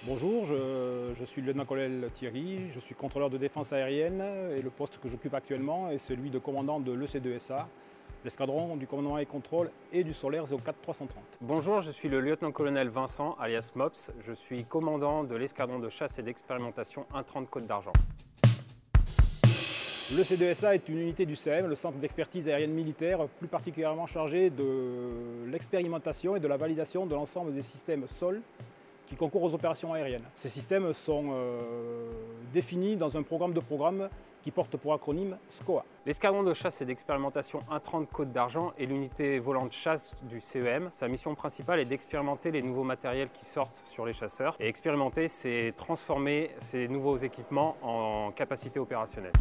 Bonjour, je suis le lieutenant-colonel Thierry, je suis contrôleur de défense aérienne et le poste que j'occupe actuellement est celui de commandant de l'EC2SA, l'escadron du commandement et contrôle et du solaire 04-330. Bonjour, je suis le lieutenant-colonel Vincent, alias Mops. Je suis commandant de l'escadron de chasse et d'expérimentation 130 Côte d'Argent. L'EC2SA est une unité du CEM, le centre d'expertise aérienne militaire, plus particulièrement chargé de l'expérimentation et de la validation de l'ensemble des systèmes sol qui concourent aux opérations aériennes. Ces systèmes sont définis dans un programme de programme qui porte pour acronyme SCOA. L'escadron de chasse et d'expérimentation 130 Côte d'Argent est l'unité volante chasse du CEM. Sa mission principale est d'expérimenter les nouveaux matériels qui sortent sur les chasseurs. Et expérimenter, c'est transformer ces nouveaux équipements en capacité opérationnelle.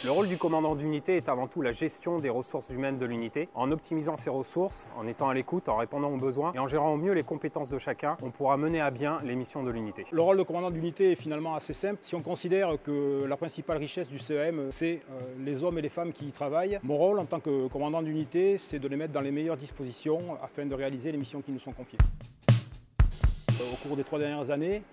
Le rôle du commandant d'unité est avant tout la gestion des ressources humaines de l'unité. En optimisant ses ressources, en étant à l'écoute, en répondant aux besoins et en gérant au mieux les compétences de chacun, on pourra mener à bien les missions de l'unité. Le rôle de commandant d'unité est finalement assez simple. Si on considère que la principale richesse du CEM, c'est les hommes et les femmes qui y travaillent, mon rôle en tant que commandant d'unité, c'est de les mettre dans les meilleures dispositions afin de réaliser les missions qui nous sont confiées. Au cours des 3 dernières années,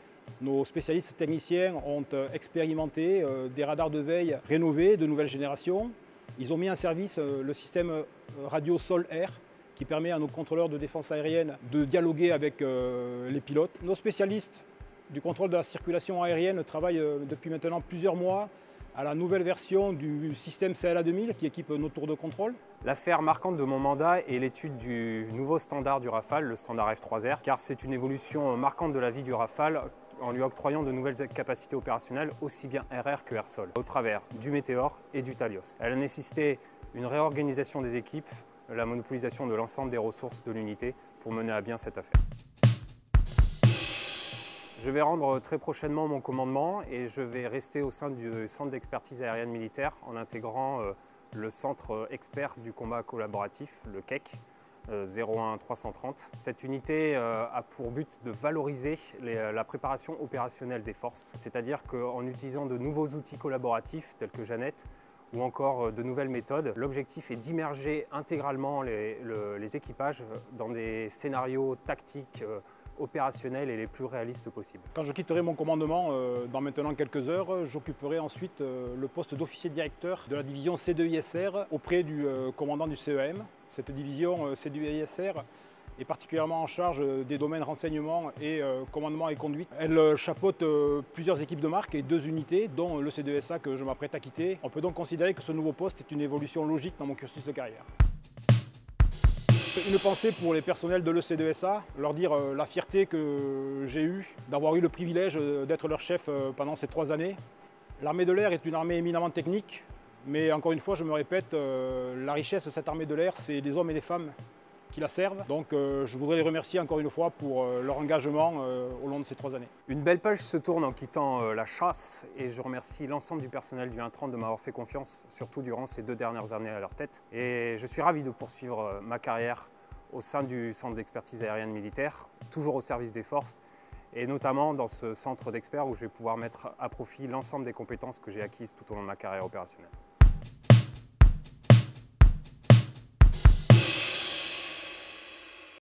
nos spécialistes techniciens ont expérimenté des radars de veille rénovés de nouvelle génération. Ils ont mis en service le système radio sol-air qui permet à nos contrôleurs de défense aérienne de dialoguer avec les pilotes. Nos spécialistes du contrôle de la circulation aérienne travaillent depuis maintenant plusieurs mois à la nouvelle version du système CLA 2000 qui équipe nos tours de contrôle. L'affaire marquante de mon mandat est l'étude du nouveau standard du Rafale, le standard F3R, car c'est une évolution marquante de la vie du Rafale en lui octroyant de nouvelles capacités opérationnelles, aussi bien RR que air-sol, au travers du Météor et du Talios. Elle a nécessité une réorganisation des équipes, la monopolisation de l'ensemble des ressources de l'unité pour mener à bien cette affaire. Je vais rendre très prochainement mon commandement et je vais rester au sein du centre d'expertise aérienne militaire en intégrant le centre expert du combat collaboratif, le CEC, 01-330. Cette unité a pour but de valoriser la préparation opérationnelle des forces, c'est-à-dire qu'en utilisant de nouveaux outils collaboratifs tels que Jeannette ou encore de nouvelles méthodes, l'objectif est d'immerger intégralement les équipages dans des scénarios tactiques opérationnels et les plus réalistes possibles. Quand je quitterai mon commandement dans maintenant quelques heures, j'occuperai ensuite le poste d'officier directeur de la division C2ISR auprès du commandant du CEM. Cette division C2ISR est particulièrement en charge des domaines renseignement et commandement et conduite. Elle chapeaute plusieurs équipes de marque et 2 unités, dont le C2SA que je m'apprête à quitter. On peut donc considérer que ce nouveau poste est une évolution logique dans mon cursus de carrière. Une pensée pour les personnels de l'EC2SA, leur dire la fierté que j'ai eue d'avoir eu le privilège d'être leur chef pendant ces 3 années. L'armée de l'air est une armée éminemment technique, mais encore une fois, je me répète, la richesse de cette armée de l'air, c'est les hommes et les femmes qui la servent. Donc je voudrais les remercier encore une fois pour leur engagement au long de ces 3 années. Une belle page se tourne en quittant la chasse et je remercie l'ensemble du personnel du 130 de m'avoir fait confiance, surtout durant ces 2 dernières années à leur tête. Et je suis ravi de poursuivre ma carrière au sein du centre d'expertise aérienne militaire, toujours au service des forces, et notamment dans ce centre d'experts où je vais pouvoir mettre à profit l'ensemble des compétences que j'ai acquises tout au long de ma carrière opérationnelle.